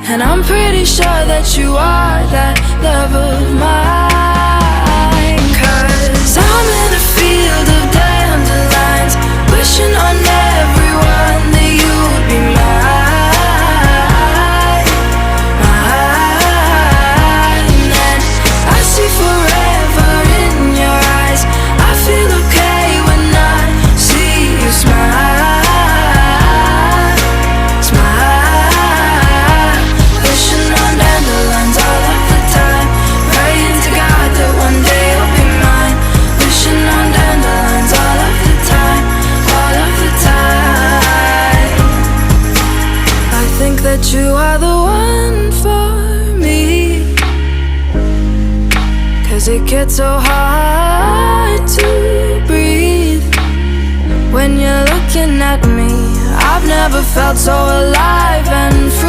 and I'm pretty sure that you are that love of mine. 'Cause I'm in a field of dandelions, wishing on everyone that you would be mine, mine. And I see forever in your eyes. I feel okay when I see you smile, smile. Wishing on dandelions all of the time, praying to God that one day you'll be mine. Wishing on dandelions all of the time, all of the time. I think that you are the one for me, 'cause it gets so hard to breathe when you're looking at me. I've never felt so alive and free.